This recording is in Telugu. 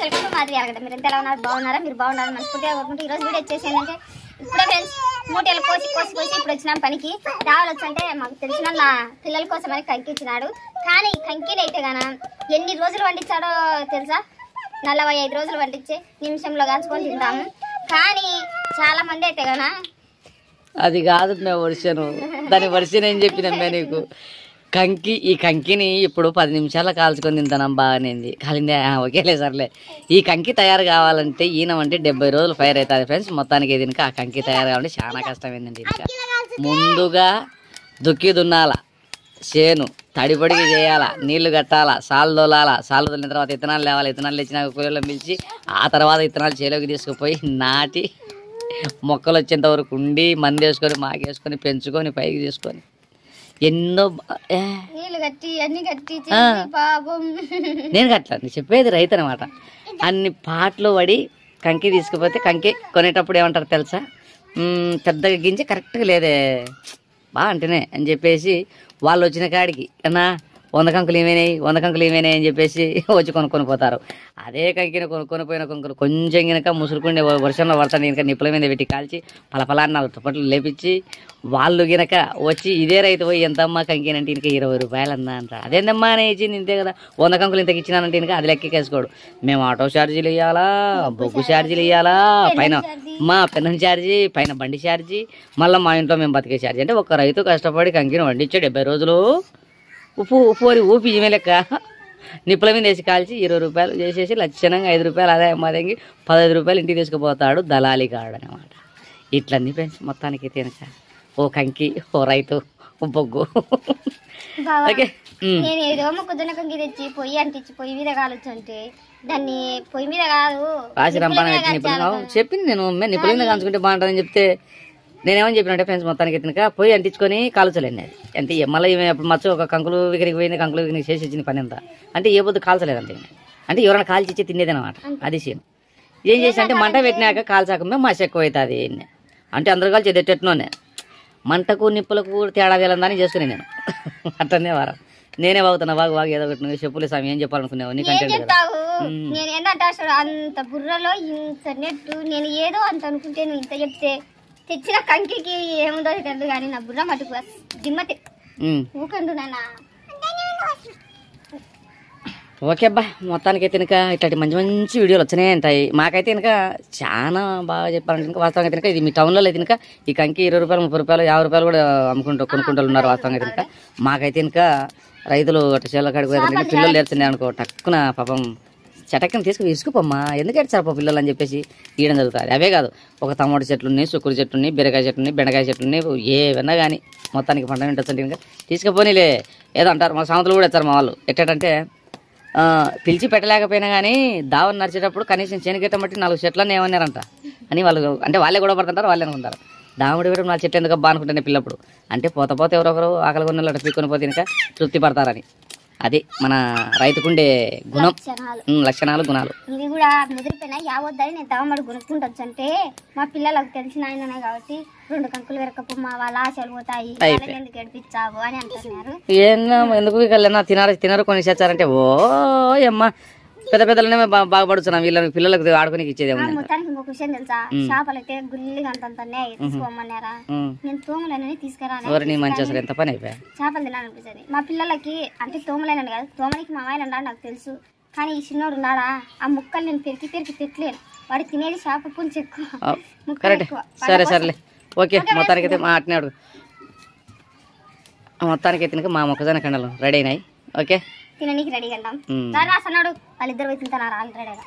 ఫ్రెండ్స్ వెల్కమ్ టు మాదిరి కదా. మీరు ఎంత ఎలా ఉన్నారు, బాగున్నారా? మీరు బాగున్నారా మనస్ఫూర్తిగా కోరుకుంటే ఈరోజు వీడియో వచ్చేసి ఏంటంటే ఇప్పుడే ఫ్రెండ్స్ మూటలు కోసి ఇప్పుడు వచ్చినాం పనికి. రావాలి వచ్చంటే మాకు తెలిసిన నా పిల్లల కోసం అని కంకి ఇచ్చినాడు. కానీ కంకిని అయితే గాన ఎన్ని రోజులు వండించాడో తెలుసా? 45 రోజులు వండించి నిమిషంలో కాల్చుకొని తింటాము. కానీ చాలా మంది అయితే గాన అది కాదు వర్షను, దాని వర్షం ఏం చెప్పినమ్మా నీకు. కంకి ఈ కంకిని ఇప్పుడు 10 నిమిషాల్లో కాల్చుకొని తింటాం బాగానేది కాలిందే. ఓకేలే సర్లే. ఈ కంకి తయారు కావాలంటే ఈయనమంటే 70 రోజులు ఫైర్ అవుతుంది ఫ్రెండ్స్. మొత్తానికి దీనికి ఆ కంకి తయారు కావాలంటే చాలా కష్టమైందండి. ఇంకా ముందుగా దుక్కి దున్నాల, చేను తడిపొడికి చేయాలా, నీళ్లు కట్టాలా, సాలు తోలాలా, సాలు తోలిన తర్వాత విత్తనాలు లేవాలి, విత్తనాలు తెచ్చినాక కూలీలను పిలిచి ఆ తర్వాత విత్తనాలు చేలోకి తీసుకుపోయి నాటి మొక్కలు వచ్చేంత వరకు ఉండి మంది వేసుకొని మాకేసుకొని పెంచుకొని పైకి తీసుకొని ఎన్నో నేను కట్టలా, నేను చెప్పేది రైతు అనమాట. అన్ని పాటలు పడి కంకి తీసుకుపోతే కంకి కొనేటప్పుడు ఏమంటారు తెలుసా? పెద్దగా గింజ కరెక్ట్గా లేదే బా అంటేనే అని చెప్పేసి వాళ్ళు వచ్చిన కాడికి అన్నా 100 కంకులు ఏమైనాయి, 100 కంకులు ఏమైనాయి అని చెప్పేసి వచ్చి కొనుక్కొని పోతారు. అదే కంకిని కొనుక్కొని పోయిన కంకులు కొంచెం కనుక ముసురుకుండే వర్షంలో పడతాను ఇంకా నిప్పుల మీద పెట్టి కాల్చి పలపలాన్ని 4 తుప్పట్లు లేపించి వాళ్ళు గినక వచ్చి ఇదే రైతు పోయి ఎంతమ్మా కంకిని అంటే ఇంకా 20 రూపాయలు అన్నా అంట. అదేందమ్మా అని ఇచ్చింది ఇంతే కదా, 100 కంకులు ఇంతకు ఇచ్చినానంటే ఇంకా అది లెక్కేసుకోడు. మేము ఆటో ఛార్జీలు ఇవ్వాలా, బొగ్గు ఛార్జీలు ఇవ్వాలా, పైన మా పెన్నం ఛార్జీ, పైన బండి ఛార్జీ, మళ్ళీ మా ఇంట్లో మేము బతికే ఛార్జీ. అంటే ఒక రైతు కష్టపడి కంకిని వండించే 70 రోజులు ఉప్పు అని ఊపి ఇమే లెక్క నిప్పుల మీద వేసి కాల్చి 20 రూపాయలు చేసేసి లక్షణంగా 5 రూపాయలు ఆదాయం మాదంగి 15 రూపాయలు ఇంటికి తీసుకుపోతాడు దళాలి కాడు అనమాట. ఇట్లన్నీ ఫ్రెండ్స్ మొత్తానికి తినక ఓ కంకి, ఓ రైతు, ఓ బొగ్గు. ఓకే, నేను ఏదో మొక్కజొన్న కంకి తెచ్చి పొయ్యి అంటించి పొయ్యి మీద కాలొచ్చు అంటే దాన్ని పొయ్యి మీద కాదు రాసి రంపాన పెట్టి నిప్పులు చెప్పింది నేను నిప్పుల మీద కాల్చుకుంటే బాగుంటుందని చెప్తే నేనేమని చెప్పినంటే ఫ్రెండ్స్ మొత్తానికి తినక పొయ్యి అంటించుకొని కాల్చలేండి. అది అంటే మళ్ళీ అప్పుడు మచ్చ ఒక కంకులు వికరికి పోయింది, కంకులు వికరికి చేసి ఇచ్చింది పని అంతా అంటే ఏ పొద్దు కాల్చలేదంటే అంటే ఎవరైనా కాల్చి ఇచ్చి తినేది అనమాట. అది సీన్ ఏం చేసి అంటే మంట పెట్టినాక కాల్చాక మేము మసి ఎక్కువ అవుతుంది అంటే అందరు కాల్చి ఎట్టెట్లోనే మంటకు నిప్పులకు తేడా వేలందని చేస్తున్నాను నేను. అట్లనే వారం నేనే బాగుతున్నా బాగు ఏదో ఒకటి నువ్వు చెప్పులే స్వామి ఏం చెప్పాలనుకున్నావు నీ కంటే నేను ఏంటంటే అసలు అంత బుర్రలో ఇంత నెట్టు నేను ఏదో అంత అనుకుంటే నువ్వు ఇంత చెప్తే తెచ్చిన కంకికి ఏముందో తెలియదు కానీ నా బుర్ర మటుకు దిమ్మతి ఊకండు నాన్న. ఓకే అబ్బా మొత్తానికి అయితే కనుక ఇట్లాంటి మంచి మంచి వీడియోలు వచ్చినాయి ఉంటాయి. మాకైతే కనుక చాలా బాగా చెప్పాలంటే కనుక వాస్తవంగా అయితే కనుక ఇది మీ టౌన్లో అయితే కనుక ఈ కంకి 20 రూపాయలు, 30 రూపాయలు, 50 రూపాయలు కూడా కొనుక్కుంటూ ఉన్నారు. వాస్తవంగా అయితే కనుక మాకైతే కనుక రైతులు అటు చేల కాడికి పోయారంటే పిల్లలు నేర్చున్నాయి అనుకో టక్కున పాపం చటక్కని తీసుకుని ఇసుకుపోమ్మా ఎందుకు ఏడ్చారు పిల్లలు అని చెప్పేసి ఇవ్వడం జరుగుతుంది. అవే కాదు ఒక టమాటో చెట్లున్నాయి, సుక్కుడు చెట్లుని, బీరకాయ చెట్లుని, బెండకాయ చెట్లుని ఏవన్నా కానీ మొత్తానికి పంట వింటొచ్చంటే కనుక తీసుకుపోనీలే ఏదో అంటారు. మా సామెతలు కూడా వచ్చారు మా వాళ్ళు. ఎట్టంటే పిలిచి పెట్టలేకపోయినా కానీ దావని నడిచేటప్పుడు కనీసం చేనుకెట్ట బట్టి 4 చెట్లని ఏమన్నారంట అని వాళ్ళు అంటే వాళ్ళే కూడా పడుతుంటారు, వాళ్ళే అనుకుంటారు. దాముడి పెట్టడం 4 చెట్లు ఎందుకు అబ్బా అనుకుంటానే పిల్లప్పుడు అంటే పోతే ఎవరొకరు ఆకలి కొన్న పీక్కొని పోతే ఇంకా తృప్తి పడతారని. అది మన రైతుకుండే గుణం, లక్షణాలు, గుణాలు. ఇది కూడా ముదిరిపోయినా యావద్దని నేను దామడు కొనుక్కుంటొచ్చు అంటే మా పిల్లలకు తెలిసిన ఆయననే కాబట్టి 2 కంకులు వెరకపు మా వాళ్ళ ఆశలు పోతాయి ఎందుకు ఏడిపించావు అని అంటున్నారు. ఎందుకు తినరు కొన్ని చేస్తారంటే ఓ అమ్మ పెద్ద పెద్దలనే బాగుపడుతున్నాం వీళ్ళని పిల్లలకు ఆడుకుని ఇచ్చేది. మొత్తానికి ఇంకొక విషయం తెలుసా? చేపలు అయితే గుల్లిగా అంతంతనే తీసుకోమన్నారా, నేను తోమలైన తీసుకురా మంచి అసలు ఎంత పని అయిపోయా చేపలు తినాలనిపించింది మా పిల్లలకి. అంటే తోమలైన కాదు, తోమలకి మా ఆయన ఉన్నాడు నాకు తెలుసు. కానీ ఈ చిన్నోడు ఉన్నాడా ఆ ముక్కలు నేను పెరికి తిట్టలేను. వాడు తినేది చేప పులుసు ఎక్కువ. సరే సరేలే ఓకే. మొత్తానికి అయితే మా అట్నాడు మొత్తానికి అయితే మా మొక్కజొన్న కండలు రెడీ అయినాయి. ఓకే తిననీకి రెడీ వెళ్దాం. అన్నాడు వాళ్ళిద్దరు పోయి తింటారు రెడీగా.